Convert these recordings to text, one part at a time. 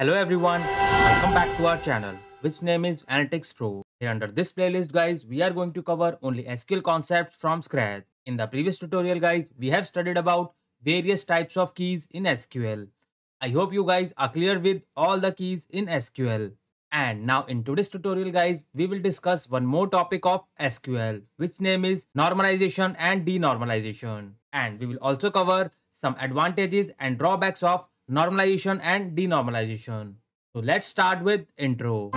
Hello everyone, welcome back to our channel, which name is Analytics Pro. Here under this playlist guys, we are going to cover only SQL concepts from scratch. In the previous tutorial guys, we have studied about various types of keys in SQL. I hope you guys are clear with all the keys in SQL. And now in today's tutorial guys, we will discuss one more topic of SQL, which name is normalization and denormalization. And we will also cover some advantages and drawbacks of normalization and denormalization. So let's start with intro.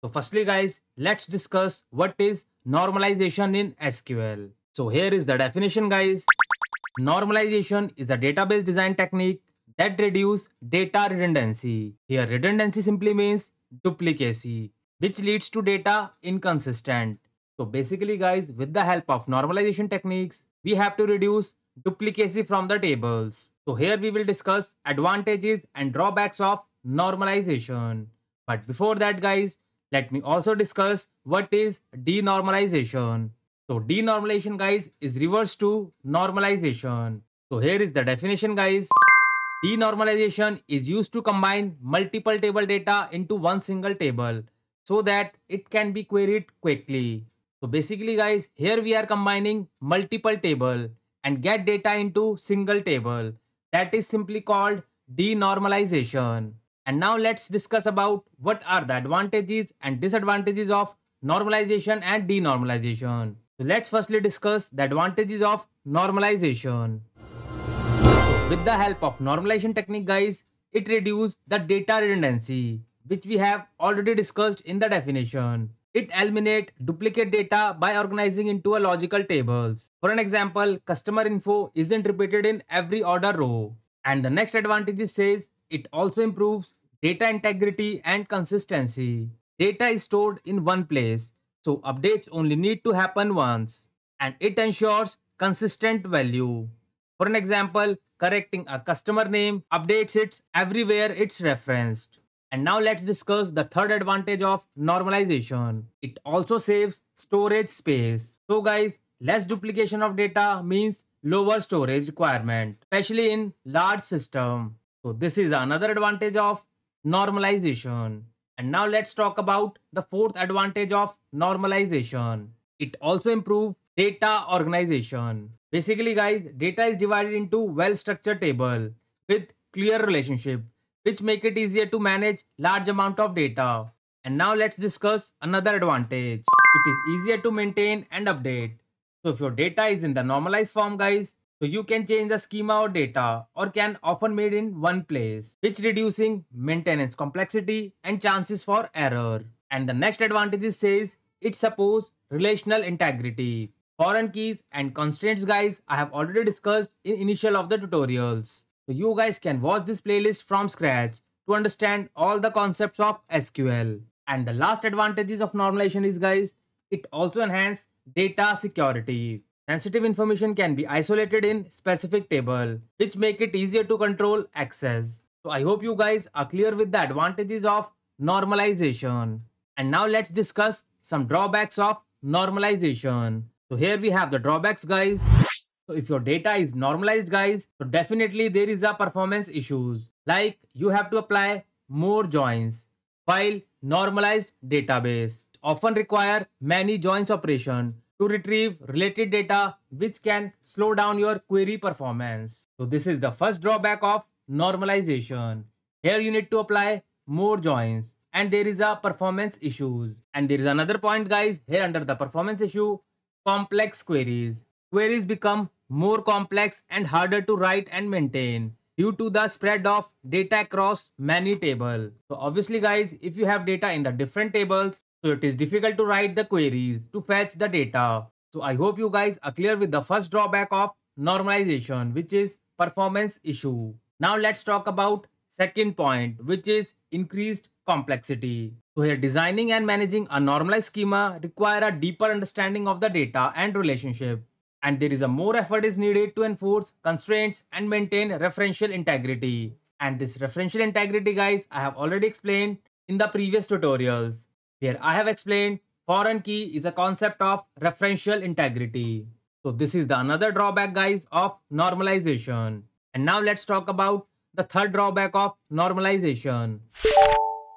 So firstly guys, let's discuss what is normalization in SQL. So here is the definition guys. Normalization is a database design technique that reduces data redundancy. Here redundancy simply means duplicacy, which leads to data inconsistent. So basically guys, with the help of normalization techniques, we have to reduce duplicacy from the tables. So here we will discuss advantages and drawbacks of normalization. But before that guys, let me also discuss what is denormalization. So denormalization guys is reverse to normalization. So here is the definition guys. Denormalization is used to combine multiple table data into one single table so that it can be queried quickly. So basically guys, here we are combining multiple table and get data into single table. That is simply called denormalization. And now let's discuss about what are the advantages and disadvantages of normalization and denormalization. So let's firstly discuss the advantages of normalization. So with the help of normalization technique guys, it reduces the data redundancy, which we have already discussed in the definition. It eliminates duplicate data by organizing into a logical tables. For an example, customer info isn't repeated in every order row. And the next advantage says it also improves data integrity and consistency. Data is stored in one place, so updates only need to happen once. And it ensures consistent value. For an example, correcting a customer name updates it everywhere it's referenced. And now let's discuss the third advantage of normalization. It also saves storage space. So guys, less duplication of data means lower storage requirement, especially in large system. So this is another advantage of normalization. And now let's talk about the fourth advantage of normalization. It also improves data organization. Basically guys, data is divided into well-structured table with clear relationship, which make it easier to manage large amount of data. And now let's discuss another advantage. It is easier to maintain and update. So if your data is in the normalized form guys, so you can change the schema or data or can often made in one place, which reducing maintenance complexity and chances for error. And the next advantage says it supports relational integrity. Foreign keys and constraints guys I have already discussed in initial of the tutorials. So you guys can watch this playlist from scratch to understand all the concepts of SQL. And the last advantages of normalization is guys, it also enhances data security. Sensitive information can be isolated in specific table, which make it easier to control access. So I hope you guys are clear with the advantages of normalization. And now let's discuss some drawbacks of normalization. So here we have the drawbacks guys. So if your data is normalized guys, so definitely there is a performance issues. Like you have to apply more joins, while normalized database often require many joins operation to retrieve related data, which can slow down your query performance. So this is the first drawback of normalization. Here you need to apply more joins and there is a performance issues. And there is another point guys, here under the performance issue, complex queries. Queries become more complex and harder to write and maintain due to the spread of data across many tables. So obviously guys, if you have data in the different tables, so it is difficult to write the queries to fetch the data. So I hope you guys are clear with the first drawback of normalization, which is performance issue. Now let's talk about second point, which is increased complexity. So here designing and managing a normalized schema require a deeper understanding of the data and relationship. And there is a more effort is needed to enforce constraints and maintain referential integrity. And this referential integrity guys, I have already explained in the previous tutorials. Here I have explained foreign key is a concept of referential integrity. So this is the another drawback guys of normalization. And now let's talk about the third drawback of normalization.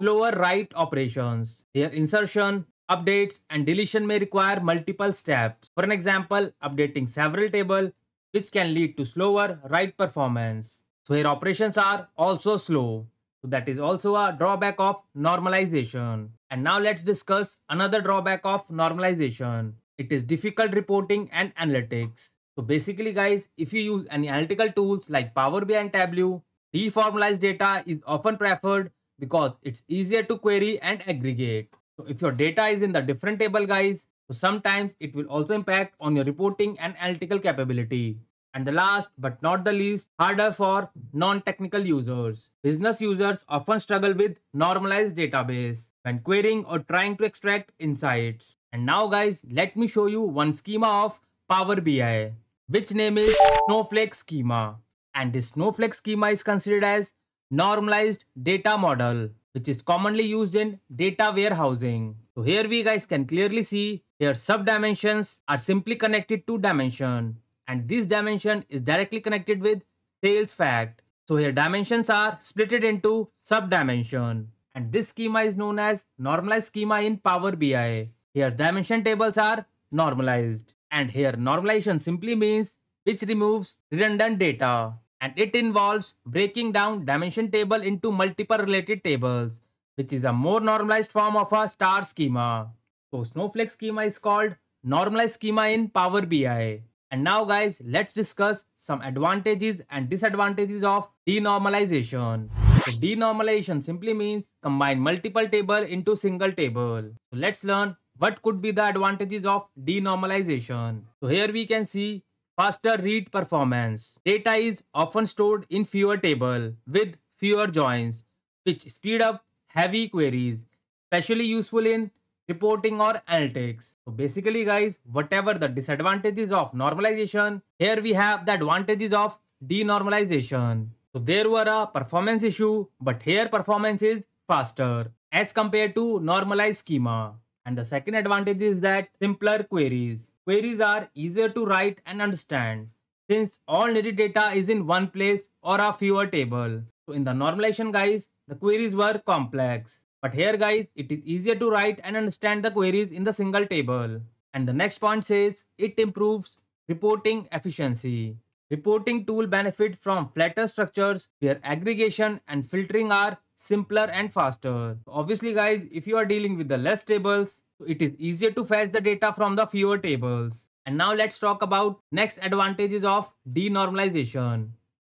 Slower write operations. Here insertion, updates and deletion may require multiple steps. For an example, updating several tables which can lead to slower write performance. So here operations are also slow. So that is also a drawback of normalization. And now let's discuss another drawback of normalization. It is difficult reporting and analytics. So basically guys, if you use any analytical tools like Power BI and Tableau, deformalized data is often preferred because it's easier to query and aggregate. So if your data is in the different table guys, so sometimes it will also impact on your reporting and analytical capability. And the last but not the least, harder for non-technical users. Business users often struggle with normalized database when querying or trying to extract insights. And now guys, let me show you one schema of Power BI, which name is Snowflake schema. And this Snowflake schema is considered as normalized data model, which is commonly used in data warehousing. So here we guys can clearly see here sub-dimensions are simply connected to dimension, and this dimension is directly connected with sales fact. So here dimensions are splitted into sub-dimension, and this schema is known as normalized schema in Power BI. Here dimension tables are normalized, and here normalization simply means which removes redundant data, and it involves breaking down dimension table into multiple related tables, which is a more normalized form of a star schema. So Snowflake schema is called normalized schema in Power BI. And now guys, let's discuss some advantages and disadvantages of denormalization. So denormalization simply means combine multiple table into single table. So let's learn what could be the advantages of denormalization. So here we can see faster read performance. Data is often stored in fewer tables with fewer joins, which speed up heavy queries, especially useful in reporting or analytics. So basically guys, whatever the disadvantages of normalization, here we have the advantages of denormalization. So there were a performance issue, but here performance is faster as compared to normalized schema. And the second advantage is that simpler queries. Queries are easier to write and understand since all needed data is in one place or a fewer table. So in the normalization guys, the queries were complex. But here guys, it is easier to write and understand the queries in the single table. And the next point says it improves reporting efficiency. Reporting tool benefit from flatter structures where aggregation and filtering are simpler and faster. So obviously guys, if you are dealing with the less tables, it is easier to fetch the data from the fewer tables. And now let's talk about next advantages of denormalization.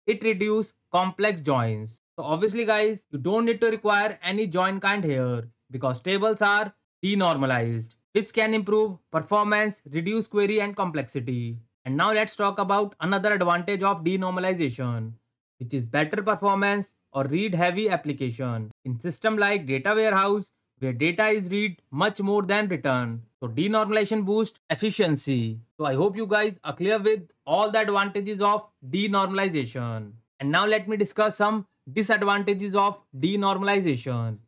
It reduces complex joins. So obviously guys, you don't need to require any join kind here because tables are denormalized, which can improve performance, reduce query and complexity. And now let's talk about another advantage of denormalization, which is better performance or read heavy application. In system like data warehouse, where data is read much more than written. So denormalization boosts efficiency. So I hope you guys are clear with all the advantages of denormalization. And now let me discuss some disadvantages of denormalization.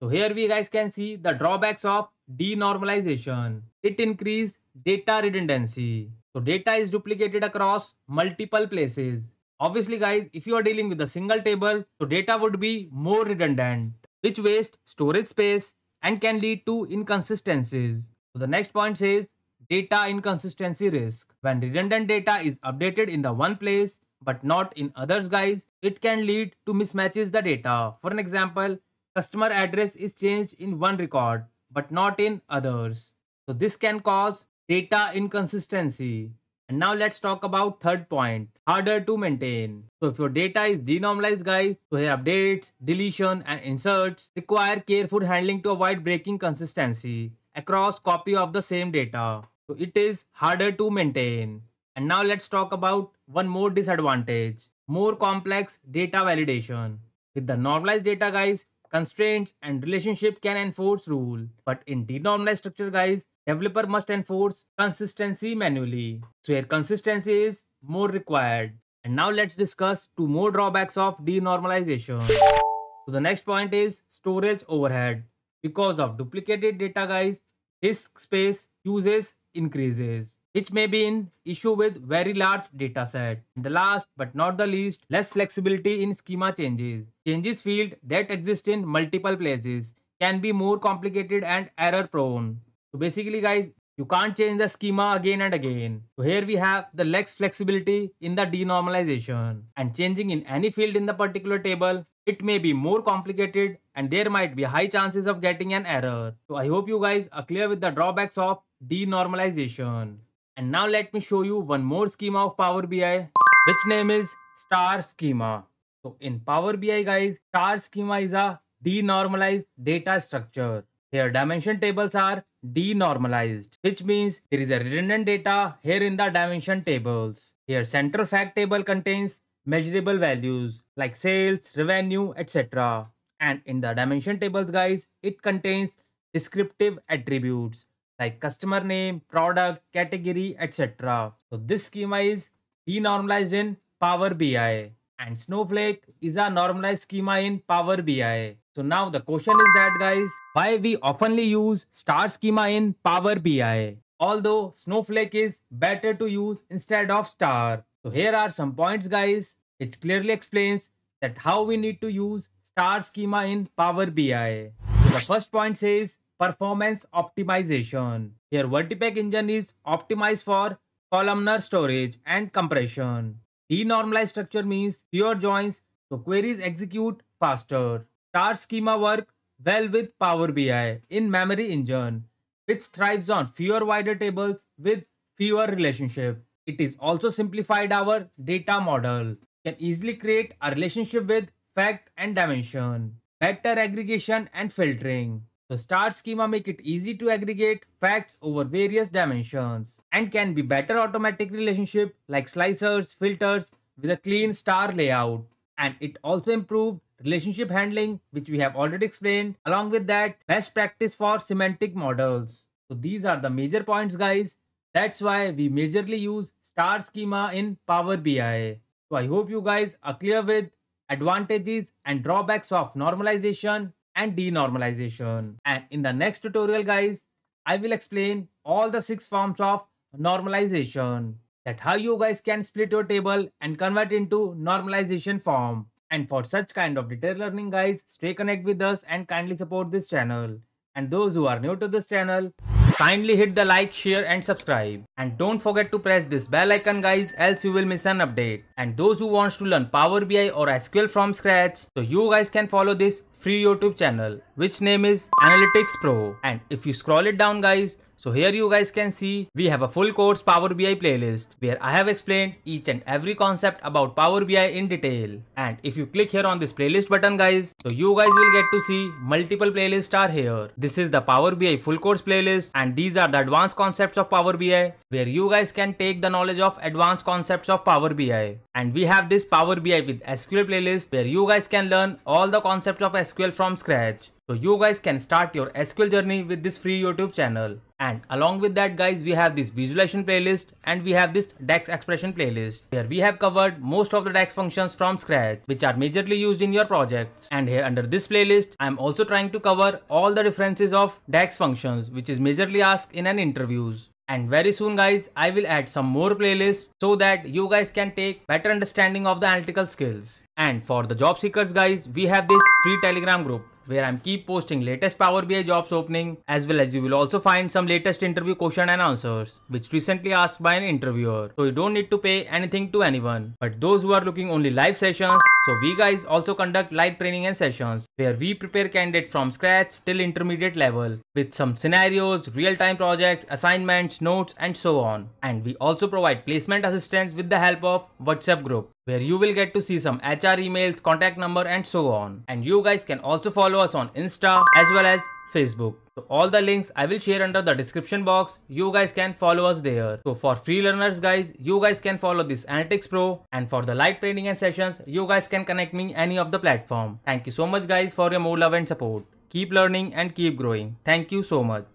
So here we guys can see the drawbacks of denormalization. It increases data redundancy. So data is duplicated across multiple places. Obviously guys, if you are dealing with a single table, so data would be more redundant, which wastes storage space and can lead to inconsistencies. So the next point says data inconsistency risk. When redundant data is updated in the one place but not in others guys, it can lead to mismatches the data. For an example, customer address is changed in one record but not in others. So this can cause data inconsistency. And now let's talk about third point, harder to maintain. So if your data is denormalized guys, so here updates, deletion and inserts require careful handling to avoid breaking consistency across copy of the same data. So it is harder to maintain. And now let's talk about one more disadvantage, more complex data validation. With the normalized data guys, constraints and relationship can enforce rule, but in denormalized structure guys, developer must enforce consistency manually. So here consistency is more required. And now let's discuss two more drawbacks of denormalization. So the next point is storage overhead. Because of duplicated data guys, disk space uses increases, which may be an issue with very large data set. And the last but not the least, less flexibility in schema changes. Changes field that exist in multiple places can be more complicated and error prone. So basically guys, you can't change the schema again and again. So here we have the less flexibility in the denormalization, and changing in any field in the particular table, it may be more complicated and there might be high chances of getting an error. So I hope you guys are clear with the drawbacks of denormalization. And now let me show you one more schema of Power BI, which name is star schema. So in Power BI guys, star schema is a denormalized data structure. Here dimension tables are denormalized, which means there is a redundant data here in the dimension tables. Here central fact table contains measurable values like sales, revenue, etc. And in the dimension tables guys, it contains descriptive attributes like customer name, product, category, etc. So this schema is denormalized in Power BI, and Snowflake is a normalized schema in Power BI. So now the question is that guys, why we oftenly use star schema in Power BI, although Snowflake is better to use instead of star. So here are some points guys, which clearly explains that how we need to use star schema in Power BI. So the first point says performance optimization. Here Vertipaq engine is optimized for columnar storage and compression. Denormalized structure means fewer joins, so queries execute faster. Star schema work well with Power BI in memory engine, which thrives on fewer wider tables with fewer relationships. It is also simplified our data model. Can easily create a relationship with fact and dimension. Better aggregation and filtering. So star schema make it easy to aggregate facts over various dimensions and can be better automatic relationship like slicers, filters with a clean star layout. And it also improved relationship handling, which we have already explained. Along with that, best practice for semantic models. So these are the major points guys. That's why we majorly use star schema in Power BI. So I hope you guys are clear with advantages and drawbacks of normalization and denormalization. And in the next tutorial guys, I will explain all the 6 forms of normalization, that how you guys can split your table and convert into normalization form. And for such kind of detailed learning guys, stay connected with us and kindly support this channel. And those who are new to this channel, kindly hit the like, share and subscribe. And don't forget to press this bell icon guys, else you will miss an update. And those who wants to learn Power BI or SQL from scratch, so you guys can follow this free YouTube channel, which name is Analytics Pro. And if you scroll it down guys, so here you guys can see we have a full course Power BI playlist where I have explained each and every concept about Power BI in detail. And if you click here on this playlist button guys, so you guys will get to see multiple playlists are here. This is the Power BI full course playlist, and these are the advanced concepts of Power BI where you guys can take the knowledge of advanced concepts of Power BI. And we have this Power BI with SQL playlist where you guys can learn all the concepts of SQL from scratch. So you guys can start your SQL journey with this free YouTube channel. And along with that guys, we have this visualization playlist and we have this DAX expression playlist where we have covered most of the DAX functions from scratch, which are majorly used in your projects. And here under this playlist, I am also trying to cover all the differences of DAX functions, which is majorly asked in an interviews. And very soon guys, I will add some more playlists so that you guys can take better understanding of the analytical skills. And for the job seekers guys, we have this free Telegram group where I'm keep posting latest Power BI jobs opening, as well as you will also find some latest interview question and answers which recently asked by an interviewer. So you don't need to pay anything to anyone. But those who are looking only live sessions, so we guys also conduct live training and sessions where we prepare candidates from scratch till intermediate level with some scenarios, real-time projects, assignments, notes and so on. And we also provide placement assistance with the help of WhatsApp group where you will get to see some HR emails, contact number and so on. And you guys can also follow us on Insta as well as Facebook. So all the links I will share under the description box. You guys can follow us there. So for free learners guys, you guys can follow this Analytics Pro, and for the live training and sessions, you guys can connect me any of the platform. Thank you so much guys for your more love and support. Keep learning and keep growing. Thank you so much.